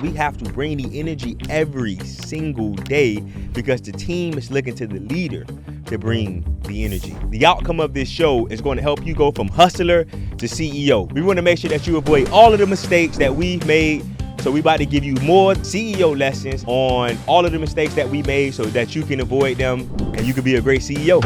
We have to bring the energy every single day because the team is looking to the leader to bring the energy. The outcome of this show is going to help you go from hustler to CEO. We want to make sure that you avoid all of the mistakes that we've made. So we about to give you more CEO lessons on all of the mistakes that we made so that you can avoid them and you can be a great CEO.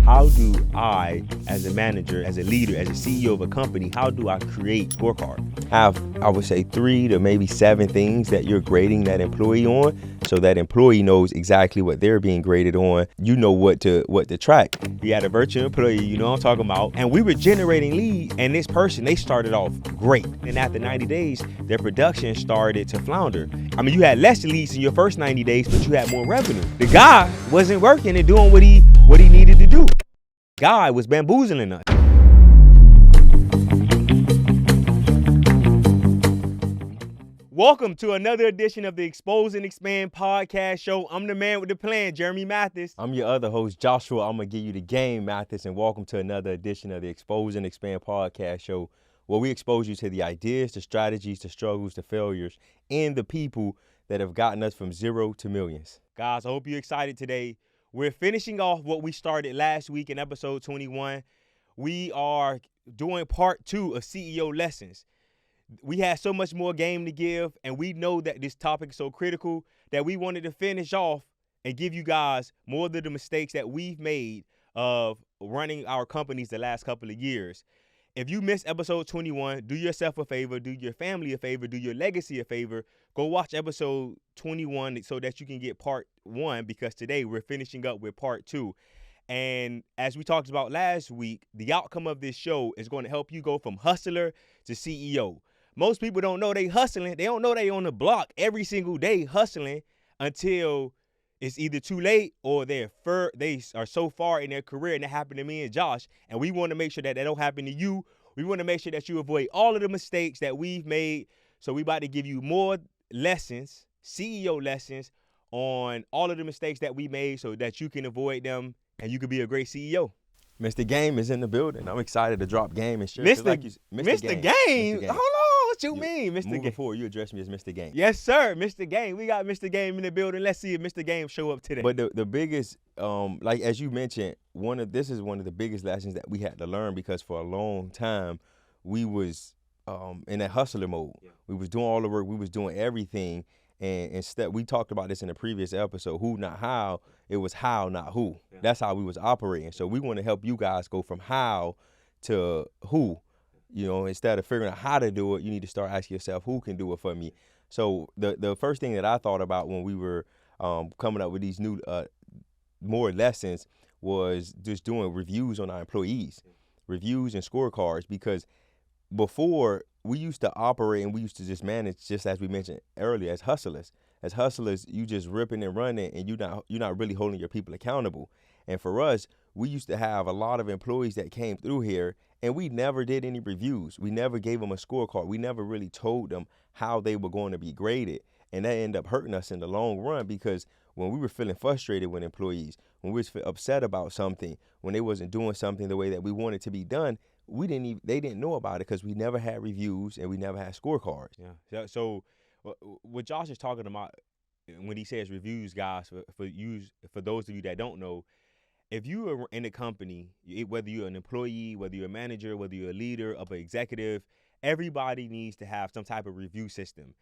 How do I, as a manager, as a leader, as a CEO of a company, how do I create scorecard? Have, I would say, 3 to maybe 7 things that you're grading that employee on, so that employee knows exactly what they're being graded on. You know what to track. We had a virtual employee, you know what I'm talking about, and we were generating leads, and this person, they started off great. And after 90 days, their production started to flounder. I mean, you had less leads in your first 90 days, but you had more revenue. The guy wasn't working and doing what he needed to do. Guy was bamboozling us. Welcome to another edition of the Expose and Expand podcast show. I'm the man with the plan, Jeremy Mathis. I'm your other host, Joshua. I'm going to give you the game, Mathis, and welcome to another edition of the Expose and Expand podcast show, where we expose you to the ideas, the strategies, the struggles, the failures, and the people that have gotten us from zero to millions. Guys, I hope you're excited today. We're finishing off what we started last week in episode 21. We are doing part 2 of CEO lessons. We had so much more game to give, and we know that this topic is so critical that we wanted to finish off and give you guys more of the mistakes that we've made of running our companies the last couple of years. If you missed episode 21, do yourself a favor, do your family a favor, do your legacy a favor. Go watch episode 21 so that you can get part 1, because today we're finishing up with part 2. And as we talked about last week, the outcome of this show is going to help you go from hustler to CEO. Most people don't know they hustling. They don't know they on the block every single day hustling until it's either too late or they are so far in their career, and that happened to me and Josh. And we want to make sure that don't happen to you. We want to make sure that you avoid all of the mistakes that we've made. So we about to give you more lessons, CEO lessons, on all of the mistakes that we made so that you can avoid them and you can be a great CEO. Mr. Game is in the building. I'm excited to drop game and share. Mr. Game? Hold on, what you mean, Mr. Game? Moving forward, you address me as Mr. Game. Yes, sir, Mr. Game. We got Mr. Game in the building. Let's see if Mr. Game show up today. But the biggest, like as you mentioned, this is one of the biggest lessons that we had to learn, because for a long time we was in that hustler mode. Yeah. We was doing all the work. We was doing everything. And instead, we talked about this in the previous episode, who, not how. It was how, not who. Yeah. That's how we was operating. So we want to help you guys go from how to who. You know, instead of figuring out how to do it, you need to start asking yourself, who can do it for me? So the first thing that I thought about when we were coming up with these new more lessons was just doing reviews on our employees, reviews and scorecards, because before, we used to operate and we used to just manage, just as we mentioned earlier, as hustlers. As hustlers, you just ripping and running, and you're not really holding your people accountable. And for us, we used to have a lot of employees that came through here, and we never did any reviews. We never gave them a scorecard. We never really told them how they were going to be graded. And that ended up hurting us in the long run, because when we were feeling frustrated with employees, when we was upset about something, when they wasn't doing something the way that we wanted to be done, they didn't know about it because we never had reviews and we never had scorecards. Yeah. So what Josh is talking about when he says reviews, guys, for those of you that don't know, if you are in a company, whether you're an employee, whether you're a manager, whether you're a leader, of an executive, everybody needs to have some type of review system.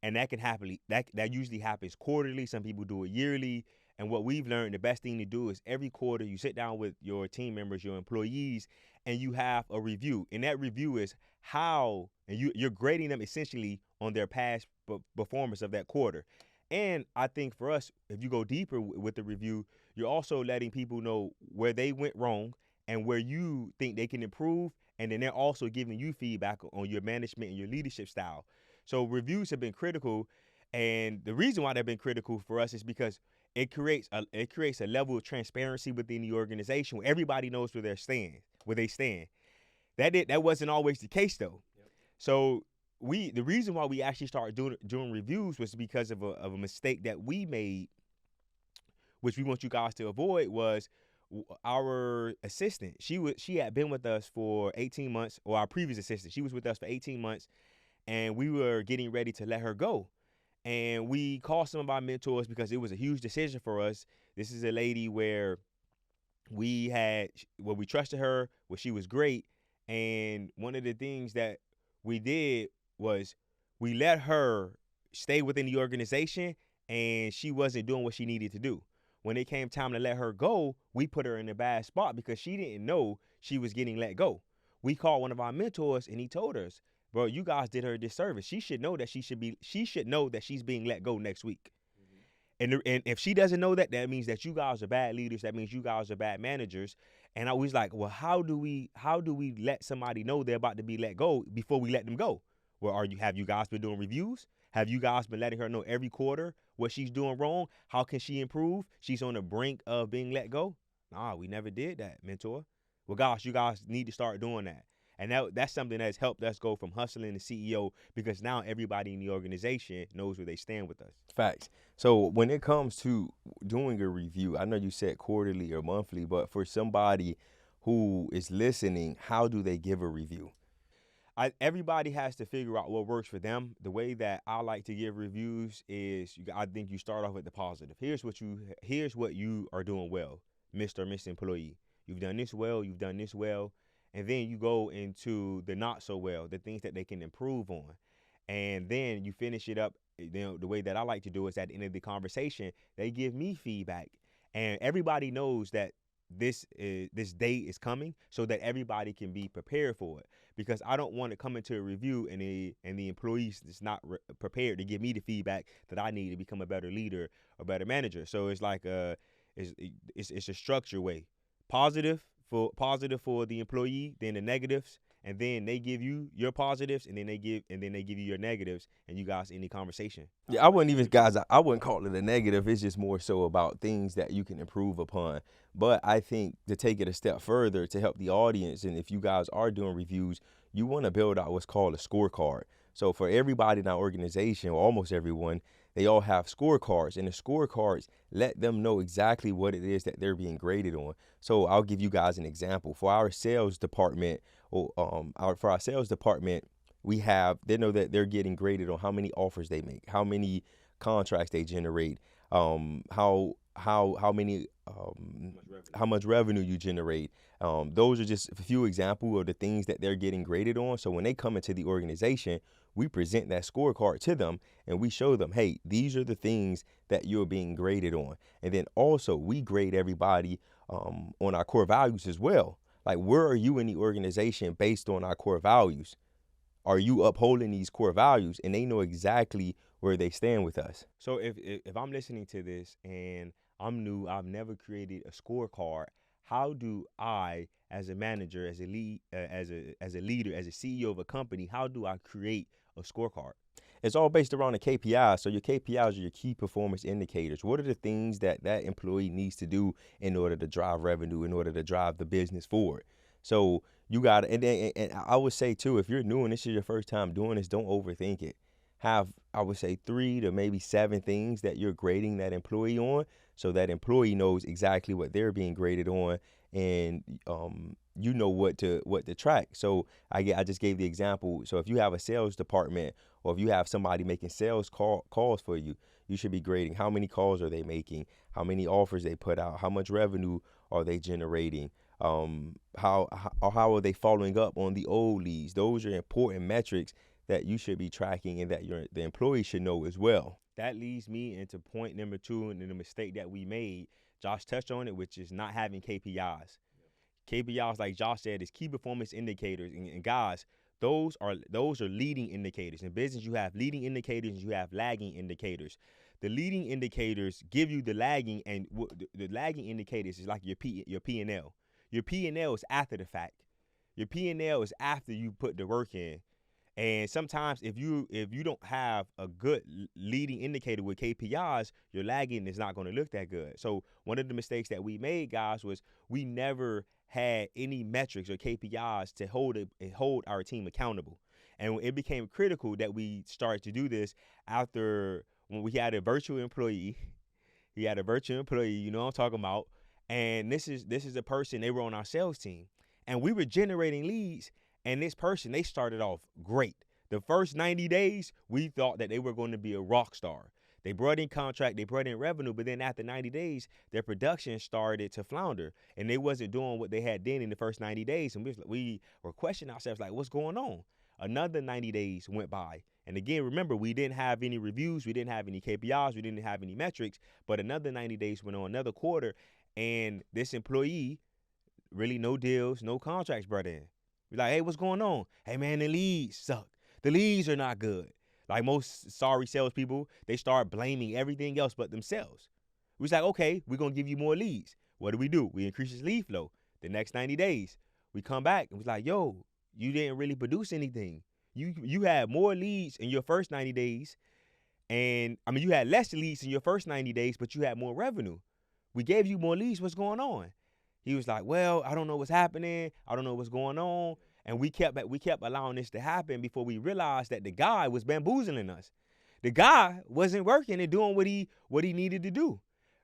And that can happen. That usually happens quarterly. Some people do it yearly. And what we've learned, the best thing to do is every quarter you sit down with your team members, your employees, and you have a review. And that review is how, and you're grading them essentially on their past performance of that quarter. And I think for us, if you go deeper with the review, you're also letting people know where they went wrong and where you think they can improve. And then they're also giving you feedback on your management and your leadership style. So reviews have been critical. And the reason why they've been critical for us is because it creates a level of transparency within the organization where everybody knows where they stand. That wasn't always the case though. Yep. So the reason why we actually started doing reviews was because of a mistake that we made, which we want you guys to avoid, was our assistant. She had been with us for 18 months, or our previous assistant. She was with us for 18 months, and we were getting ready to let her go. And we called some of our mentors because it was a huge decision for us. This is a lady where we trusted her, where she was great. And one of the things that we did was we let her stay within the organization, and she wasn't doing what she needed to do. When it came time to let her go, we put her in a bad spot because she didn't know she was getting let go. We called one of our mentors, and he told us, bro, you guys did her a disservice. She should know that she should know that she's being let go next week. And if she doesn't know that, that means that you guys are bad leaders. That means you guys are bad managers. And I was like, well, how do we let somebody know they're about to be let go before we let them go? Well, have you guys been doing reviews? Have you guys been letting her know every quarter what she's doing wrong? How can she improve? She's on the brink of being let go. Nah, we never did that, mentor. Well, gosh, you guys need to start doing that. And that's something that's helped us go from hustling to CEO, because now everybody in the organization knows where they stand with us. Facts. So when it comes to doing a review, I know you said quarterly or monthly, but for somebody who is listening, how do they give a review? Everybody has to figure out what works for them. The way that I like to give reviews is, I think you start off with the positive. Here's what you are doing well, Mr. or Miss Employee. You've done this well. You've done this well. And then you go into the not so well, the things that they can improve on. And then you finish it up. The way that I like to do is at the end of the conversation, they give me feedback. And everybody knows that this day is coming, so that everybody can be prepared for it. Because I don't want to come into a review and the employees is not prepared to give me the feedback that I need to become a better leader or better manager. So it's like it's a structured way. Positive for the employee, then the negatives, and then they give you your positives, and then they give you your negatives, and you guys in the conversation. Yeah, I wouldn't call it a negative. It's just more so about things that you can improve upon. But I think to take it a step further to help the audience, and if you guys are doing reviews, you want to build out what's called a scorecard. So for everybody in our organization, or almost everyone, they all have scorecards, and the scorecards let them know exactly what it is that they're being graded on. So I'll give you guys an example. For our sales department, they know that they're getting graded on how many offers they make, how many contracts they generate, how much revenue you generate. Those are just a few examples of the things that they're getting graded on. So when they come into the organization, we present that scorecard to them and we show them, hey, these are the things that you're being graded on. And then also we grade everybody on our core values as well. Like, where are you in the organization based on our core values? Are you upholding these core values? And they know exactly where they stand with us. So if I'm listening to this and I'm new, I've never created a scorecard, how do I, as a manager, as a lead, as a leader, as a CEO of a company, how do I create a scorecard? It's all based around the KPIs. So your KPIs are your key performance indicators. What are the things that employee needs to do in order to drive revenue, in order to drive the business forward? So you got to, and I would say too, if you're new and this is your first time doing this, don't overthink it. Have, I would say, 3 to maybe 7 things that you're grading that employee on, so that employee knows exactly what they're being graded on, and you know what to track. So I just gave the example. So if you have a sales department, or if you have somebody making sales calls for you, you should be grading how many calls are they making, how many offers they put out, how much revenue are they generating, how are they following up on the old leads. Those are important metrics that you should be tracking and that the employee should know as well. That leads me into point number 2, and the mistake that we made. Josh touched on it, which is not having KPIs. KPIs, like Josh said, is key performance indicators. And guys, those are leading indicators. In business, you have leading indicators and you have lagging indicators. The leading indicators give you the lagging, and the lagging indicators is like your P&L. Your P&L is after the fact. Your P&L is after you put the work in. And sometimes if you don't have a good leading indicator with KPIs, your lagging is not going to look that good. So one of the mistakes that we made, guys, was we never had any metrics or KPIs to hold our team accountable. And it became critical that we started to do this after when we had a virtual employee. He had a virtual employee, you know what I'm talking about. And this is a person, they were on our sales team. And we were generating leads. And this person, they started off great. The first 90 days, we thought that they were going to be a rock star. They brought in contract, they brought in revenue, but then after 90 days, their production started to flounder, and they wasn't doing what they had done in the first 90 days. And we were questioning ourselves, like, what's going on? Another 90 days went by. And again, remember, we didn't have any reviews, we didn't have any KPIs, we didn't have any metrics, but another 90 days went on, another quarter, and this employee, really no deals, no contracts brought in. We're like, hey, what's going on? Hey, man, the leads suck. The leads are not good. Like most sorry salespeople, they start blaming everything else but themselves. We was like, okay, we're going to give you more leads. What do? We increase his lead flow. The next 90 days, we come back and was like, yo, you didn't really produce anything. You had more leads in your first 90 days. And I mean, you had less leads in your first 90 days, but you had more revenue. We gave you more leads. What's going on? He was like, well, I don't know what's happening. I don't know what's going on. And we kept allowing this to happen before we realized that the guy was bamboozling us. The guy wasn't working and doing what he needed to do.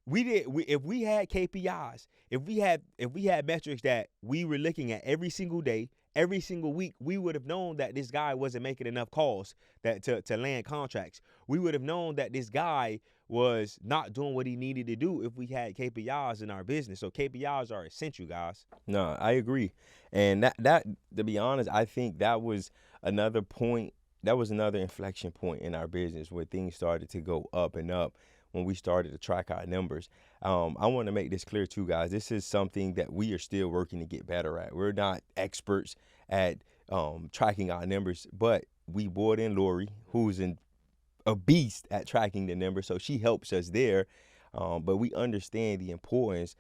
If we had KPIs, if we had metrics that we were looking at every single day, every single week, we would have known that this guy wasn't making enough calls to land contracts. We would have known that this guy was not doing what he needed to do if we had KPIs in our business. So KPIs are essential, guys. No, I agree. And that to be honest, I think that was another point. That was another inflection point in our business where things started to go up and up when we started to track our numbers. I want to make this clear too, guys. This is something that we are still working to get better at. We're not experts at tracking our numbers, but we brought in Lori, who's a beast at tracking the numbers, so she helps us there. But we understand the importance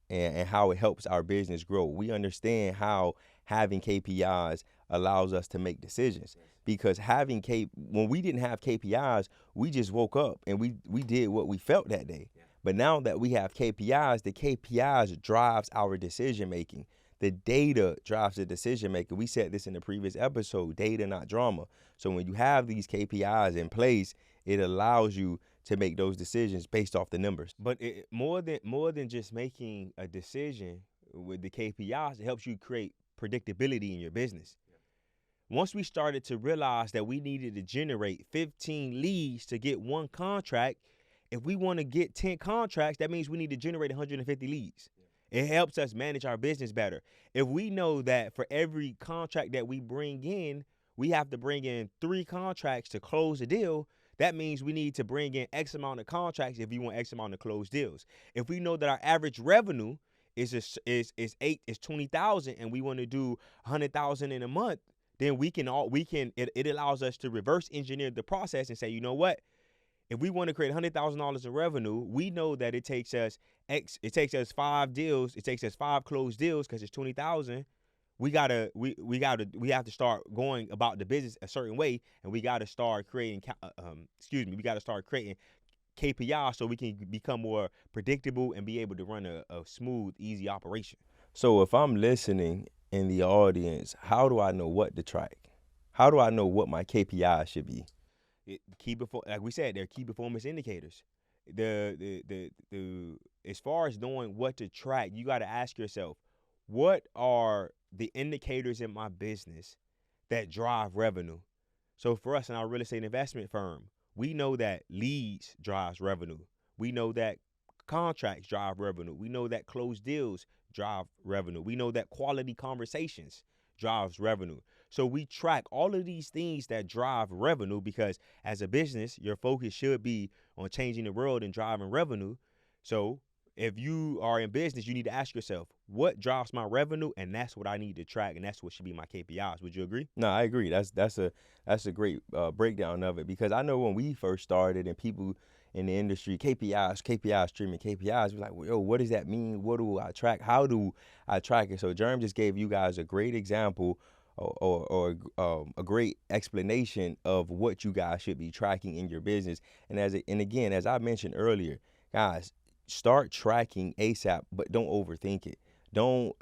and how it helps our business grow. We understand how having KPIs allows us to make decisions. Because when we didn't have KPIs, we just woke up and we did what we felt that day. Yeah. But now that we have KPIs, the KPIs drives our decision making. The data drives the decision making. We said this in the previous episode, data, not drama. So when you have these KPIs in place, it allows you to make those decisions based off the numbers. But more than just making a decision with the KPIs, it helps you create predictability in your business. Once we started to realize that we needed to generate 15 leads to get one contract, if we want to get 10 contracts, that means we need to generate 150 leads. It helps us manage our business better. If we know that for every contract that we bring in, we have to bring in 3 contracts to close a deal, that means we need to bring in X amount of contracts if you want X amount of closed deals. If we know that our average revenue is 20,000 and we want to do 100,000 in a month, then it allows us to reverse engineer the process and say, you know what? If we want to create $100,000 in revenue, we know that it takes us 5 deals, it takes us 5 closed deals because it's 20,000. We have to start going about the business a certain way, and we got to start creating KPIs so we can become more predictable and be able to run a smooth, easy operation. So if I'm listening in the audience, how do I know what to track? How do I know what my KPI should be? Like we said, they're key performance indicators. As far as knowing what to track, you got to ask yourself, what are the indicators in my business that drive revenue? So for us in our real estate investment firm, we know that leads drives revenue. We know that contracts drive revenue. We know that closed deals drive revenue. We know that quality conversations drives revenue. So we track all of these things that drive revenue because as a business, your focus should be on changing the world and driving revenue. So if you are in business, you need to ask yourself, what drives my revenue? And that's what I need to track, and that's what should be my KPIs. Would you agree? No, I agree. That's a great breakdown of it, because I know when we first started and people in the industry, KPIs, streaming KPIs, we're like, well, yo, what does that mean? What do I track? How do I track it? So Jerm just gave you guys a great example or a great explanation of what you guys should be tracking in your business. And again, as I mentioned earlier, guys, start tracking ASAP, but don't overthink it. Don't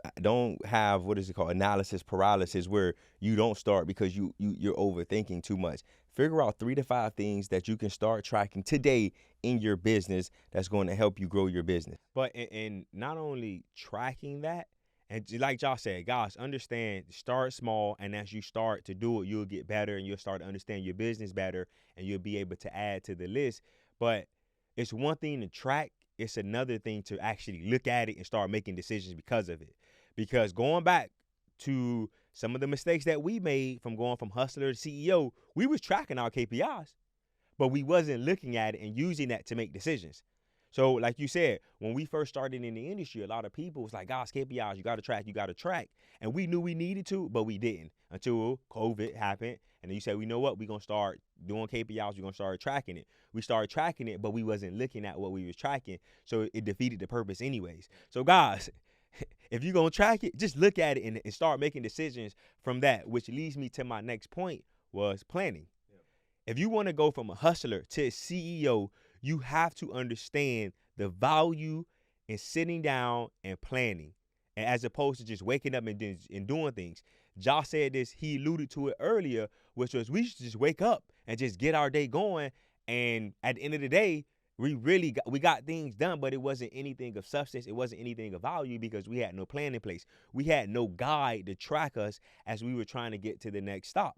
have, what is it called, analysis paralysis, where you don't start because you're overthinking too much. Figure out 3 to 5 things that you can start tracking today in your business that's going to help you grow your business. But in not only tracking that And like Josh said, guys, understand, start small, and as you start to do it, you'll get better and you'll start to understand your business better and you'll be able to add to the list. But it's one thing to track, it's another thing to actually look at it and start making decisions because of it. Because going back to some of the mistakes that we made from going from hustler to CEO, we was tracking our KPIs, but we wasn't looking at it and using that to make decisions. So like you said, when we first started in the industry, a lot of people was like, guys, KPIs, you got to track, you got to track. And we knew we needed to, but we didn't until COVID happened. And then you said, we know what, we're going to start doing KPIs, we're going to start tracking it. We started tracking it, but we wasn't looking at what we was tracking. So it defeated the purpose anyways. So guys, if you're going to track it, just look at it and start making decisions from that, which leads me to my next point was planning. If you want to go from a hustler to a CEO, you have to understand the value in sitting down and planning, and as opposed to just waking up and doing things. Josh said this, he alluded to it earlier, which was we should just wake up and just get our day going. And at the end of the day, we got things done, but it wasn't anything of substance. It wasn't anything of value because we had no plan in place. We had no guide to track us as we were trying to get to the next stop.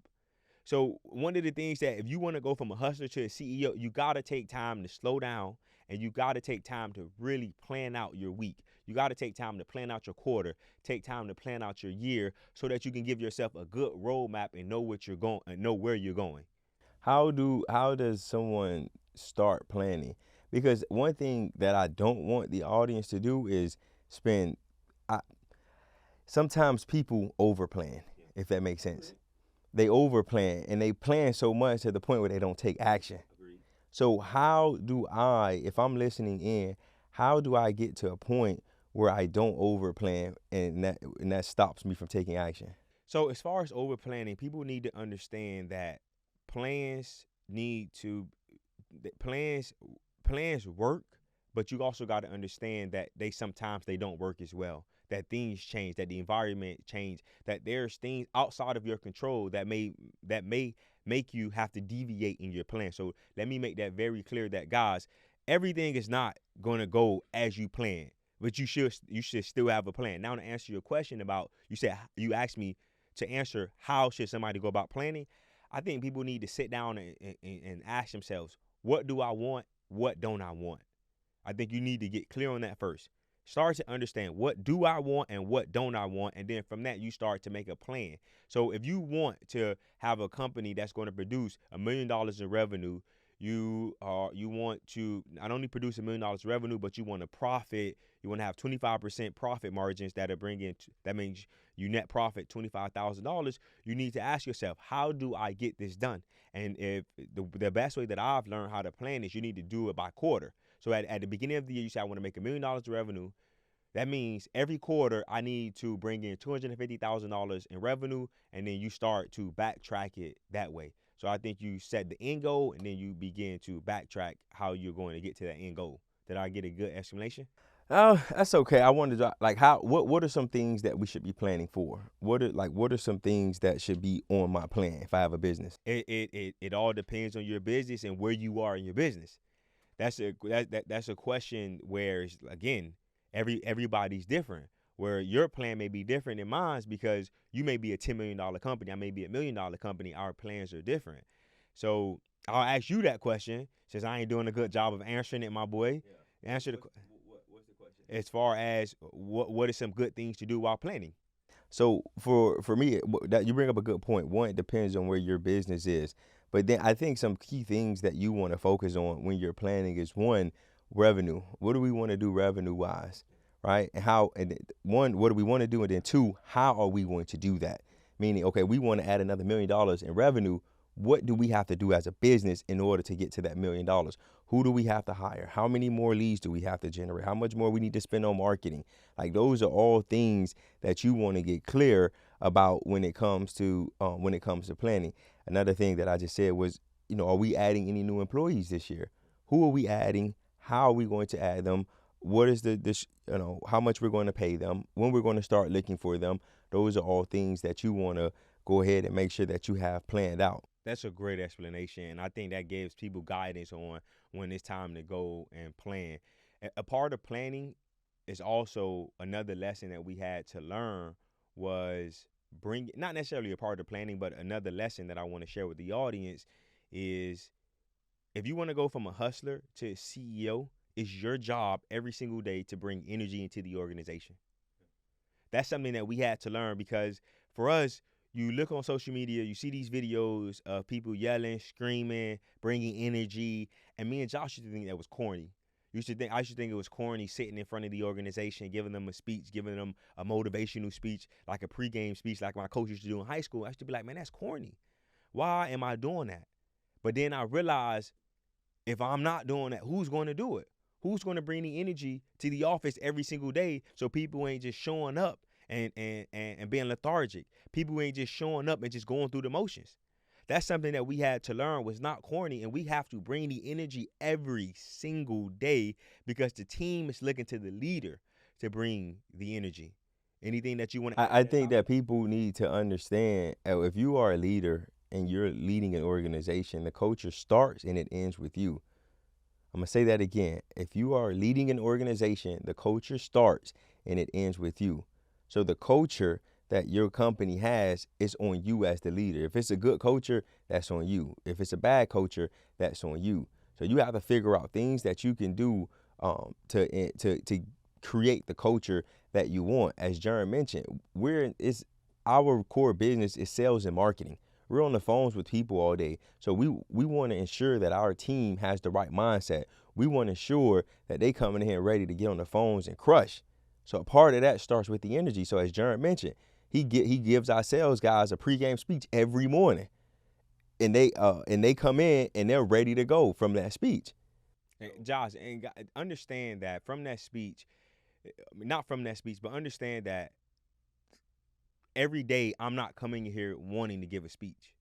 So one of the things that if you want to go from a hustler to a CEO, you got to take time to slow down and you got to take time to really plan out your week. You got to take time to plan out your quarter, take time to plan out your year so that you can give yourself a good roadmap and know what you're going and know where you're going. How does someone start planning? Because one thing that I don't want the audience to do is spend sometimes people overplan, if that makes sense. They overplan and they plan so much to the point where they don't take action. Agreed. So how do I, if I'm listening in, how do I get to a point where I don't overplan and that stops me from taking action? So as far as overplanning, people need to understand that plans need to plans work, but you also got to understand that sometimes they don't work as well. That things change, that the environment change, that there's things outside of your control that may make you have to deviate in your plan. So let me make that very clear that guys, everything is not going to go as you plan, but you should still have a plan. Now to answer your question about, you asked me to answer how should somebody go about planning. I think people need to sit down and ask themselves, what do I want? What don't I want? I think you need to get clear on that first. Start to understand what do I want and what don't I want, and then from that you start to make a plan. So if you want to have a company that's going to produce $1 million in revenue, you want to not only produce $1 million revenue, but you want to profit. You want to have 25% profit margins that means you net profit $25,000. You need to ask yourself, how do I get this done? And if the best way that I've learned how to plan is you need to do it by quarter. So at the beginning of the year, you say, I want to make $1 million in revenue. That means every quarter I need to bring in $250,000 in revenue, and then you start to backtrack it that way. So I think you set the end goal, and then you begin to backtrack how you're going to get to that end goal. Did I get a good explanation? Oh, that's okay. I wanted to what are some things that we should be planning for? What are some things that should be on my plan if I have a business? It all depends on your business and where you are in your business. That's a question where, again, everybody's different. Where your plan may be different than mine because you may be a $10 million company, I may be a $1 million company. Our plans are different. So I'll ask you that question since I ain't doing a good job of answering it, my boy. Yeah. What's the question? As far as what are some good things to do while planning? So for me, that you bring up a good point. One, it depends on where your business is. But then I think some key things that you want to focus on when you're planning is one, revenue. What do we want to do revenue wise, right? One, what do we want to do? And then two, how are we going to do that? Meaning, okay, we want to add another $1 million in revenue. What do we have to do as a business in order to get to that $1 million? Who do we have to hire? How many more leads do we have to generate? How much more we need to spend on marketing? Like those are all things that you want to get clear about when it comes to planning. Another thing that I just said was, are we adding any new employees this year? Who are we adding? How are we going to add them? What is how much we're going to pay them? When we're going to start looking for them? Those are all things that you want to go ahead and make sure that you have planned out. That's a great explanation, and I think that gives people guidance on when it's time to go and plan. A part of planning it's also another lesson that we had to learn was bring, not necessarily a part of the planning, but another lesson that I want to share with the audience is, if you want to go from a hustler to a CEO, it's your job every single day to bring energy into the organization. That's something that we had to learn, because for us, you look on social media, you see these videos of people yelling, screaming, bringing energy, and me and Josh used to think that was corny. I used to think it was corny sitting in front of the organization, giving them a speech, giving them a motivational speech, like a pregame speech, like my coach used to do in high school. I used to be like, man, that's corny. Why am I doing that? But then I realized, if I'm not doing that, who's going to do it? Who's going to bring the energy to the office every single day, so people ain't just showing up and being lethargic? People ain't just showing up and just going through the motions. That's something that we had to learn was not corny, and we have to bring the energy every single day, because the team is looking to the leader to bring the energy. Anything that you want to add? I think that people need to understand, if you are a leader and you're leading an organization, the culture starts and it ends with you. I'm going to say that again. If you are leading an organization, the culture starts and it ends with you. So the culture that your company has is on you as the leader. If it's a good culture, that's on you. If it's a bad culture, that's on you. So you have to figure out things that you can do to create the culture that you want. As Jaron mentioned, our core business is sales and marketing. We're on the phones with people all day. So we want to ensure that our team has the right mindset. We want to ensure that they come in here ready to get on the phones and crush. So a part of that starts with the energy. So as Jaron mentioned, he gives our sales guys a pregame speech every morning. And they come in and they're ready to go from that speech. And Josh, and understand that from that speech, not from that speech, but understand that every day I'm not coming here wanting to give a speech.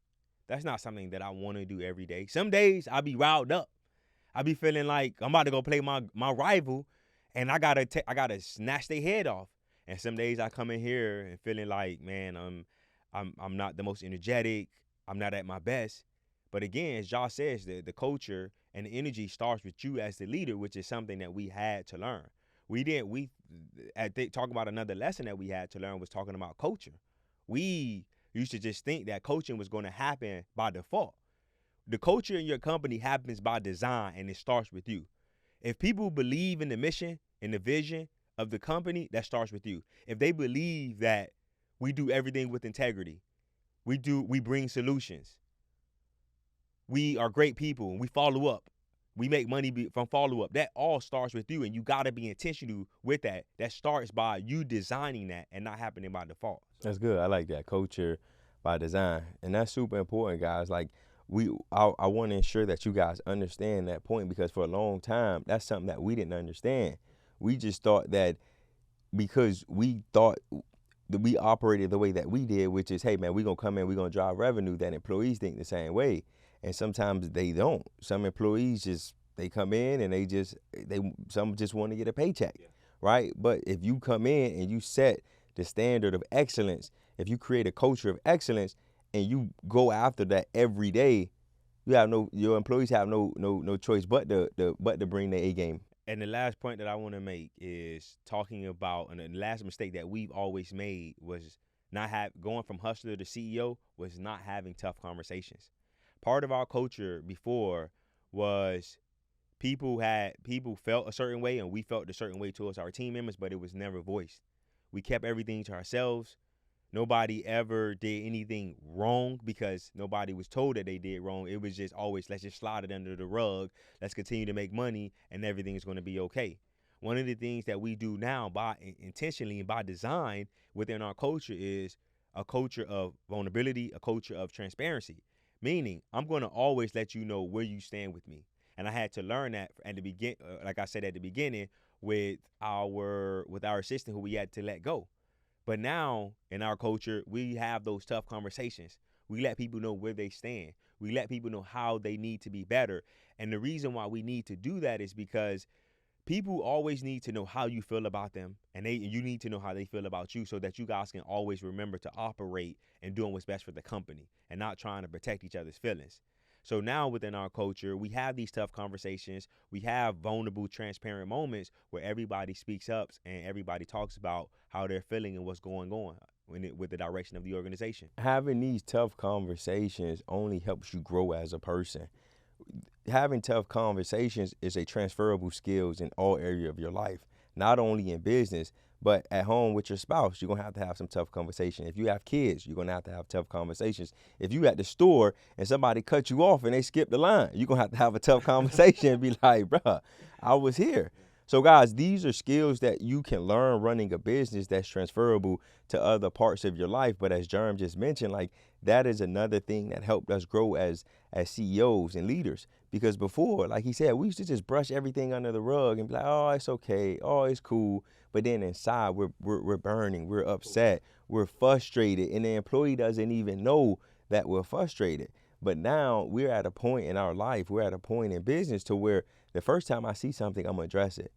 That's not something that I want to do every day. Some days I be riled up. I be feeling like I'm about to go play my rival, and I gotta snatch their head off. And some days I come in here and feeling like, man, I'm not the most energetic. I'm not at my best. But again, as Josh says, the culture and the energy starts with you as the leader, which is something that we had to learn. Talk about another lesson that we had to learn was talking about culture. We used to just think that coaching was going to happen by default. The culture in your company happens by design, and it starts with you. If people believe in the mission and the vision of the company, that starts with you. If they believe that we do everything with integrity, we bring solutions, we are great people, and we follow up, we make money from follow up, that all starts with you, and you got to be intentional with that. That starts by you designing that and not happening by default. That's good. I like that, culture by design. And that's super important, guys. Like, I want to ensure that you guys understand that point, because for a long time, that's something that we didn't understand. We just thought that because we thought that we operated the way that we did, which is, hey, man, we're going to come in, we're going to drive revenue, that employees think the same way. And sometimes they don't. Some employees they come in and some just want to get a paycheck, right? But if you come in and you set the standard of excellence, if you create a culture of excellence and you go after that every day, your employees have no choice but to bring their A game. And the last point that I want to make is talking about, and the last mistake that we've always made was going from hustler to CEO was not having tough conversations. Part of our culture before was people felt a certain way, and we felt a certain way towards our team members, but it was never voiced. We kept everything to ourselves. Nobody ever did anything wrong because nobody was told that they did wrong. It was just always, let's just slide it under the rug. Let's continue to make money and everything is going to be okay. One of the things that we do now intentionally and by design within our culture is a culture of vulnerability, a culture of transparency. Meaning, I'm going to always let you know where you stand with me. And I had to learn that at the beginning, like I said at the beginning, with our assistant who we had to let go. But now in our culture, we have those tough conversations. We let people know where they stand. We let people know how they need to be better. And the reason why we need to do that is because people always need to know how you feel about them, and you need to know how they feel about you, so that you guys can always remember to operate and doing what's best for the company and not trying to protect each other's feelings. So now within our culture, we have these tough conversations. We have vulnerable, transparent moments where everybody speaks up and everybody talks about how they're feeling and what's going on with the direction of the organization. Having these tough conversations only helps you grow as a person. Having tough conversations is a transferable skills in all areas of your life, not only in business, but at home with your spouse. You're going to have some tough conversation. If you have kids, you're going to have tough conversations. If you at the store and somebody cut you off and they skip the line, you're going to have a tough conversation and be like, bruh, I was here. So guys, these are skills that you can learn running a business that's transferable to other parts of your life. But as Jerm just mentioned, like that is another thing that helped us grow as CEOs and leaders. Because before, like he said, we used to just brush everything under the rug and be like, oh, it's okay. Oh, it's cool. But then inside we're burning, we're upset, we're frustrated. And the employee doesn't even know that we're frustrated. But now we're at a point in our life, we're at a point in business to where the first time I see something, I'm gonna address it.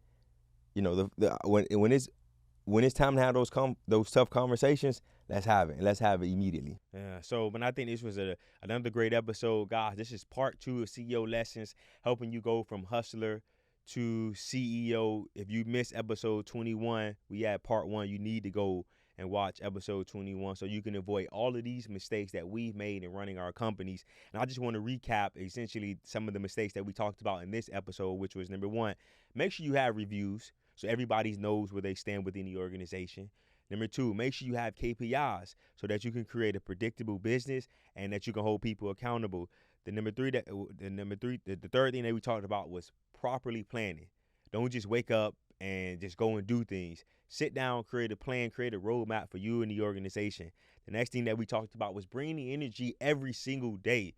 You know, when it's time to have those tough conversations, let's have it. And let's have it immediately. Yeah. So, but I think this was another great episode, guys. This is part 2 of CEO lessons, helping you go from hustler to CEO. If you missed episode 21, we had part 1. You need to go and watch episode 21 so you can avoid all of these mistakes that we've made in running our companies. And I just want to recap essentially some of the mistakes that we talked about in this episode, which was number 1, make sure you have reviews so everybody knows where they stand within the organization. Number 2, make sure you have KPIs so that you can create a predictable business and that you can hold people accountable. The third thing that we talked about was properly planning. Don't just wake up and just go and do things. Sit down, create a plan, create a roadmap for you and the organization. The next thing that we talked about was bringing the energy every single day.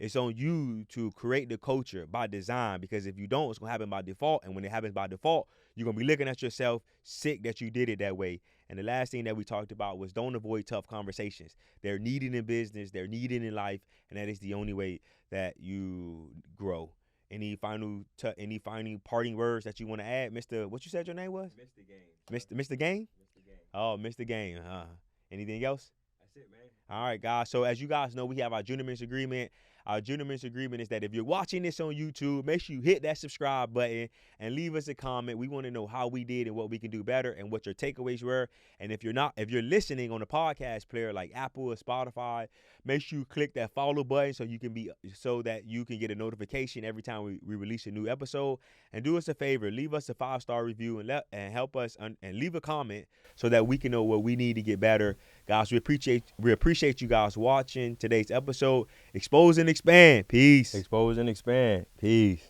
It's on you to create the culture by design, because if you don't, it's going to happen by default. And when it happens by default, you're going to be looking at yourself sick that you did it that way. And the last thing that we talked about was don't avoid tough conversations. They're needed in business, they're needed in life, and that is the only way that you grow. Any final parting words that you want to add, Mr. What you said your name was? Mr. Game. Mr. Game? Mr. Game. Oh, Mr. Game. Anything else? That's it, man. All right, guys. So as you guys know, we have our gentleman's agreement. Our gentleman's agreement is that if you're watching this on YouTube, make sure you hit that subscribe button and leave us a comment. We want to know how we did and what we can do better and what your takeaways were. And if you're listening on a podcast player like Apple or Spotify, make sure you click that follow button so that you can get a notification every time we release a new episode. And do us a favor, leave us a 5-star review and help us and leave a comment so that we can know what we need to get better. Guys, we appreciate you guys watching today's episode. Expose and expand. Peace. Expose and expand. Peace.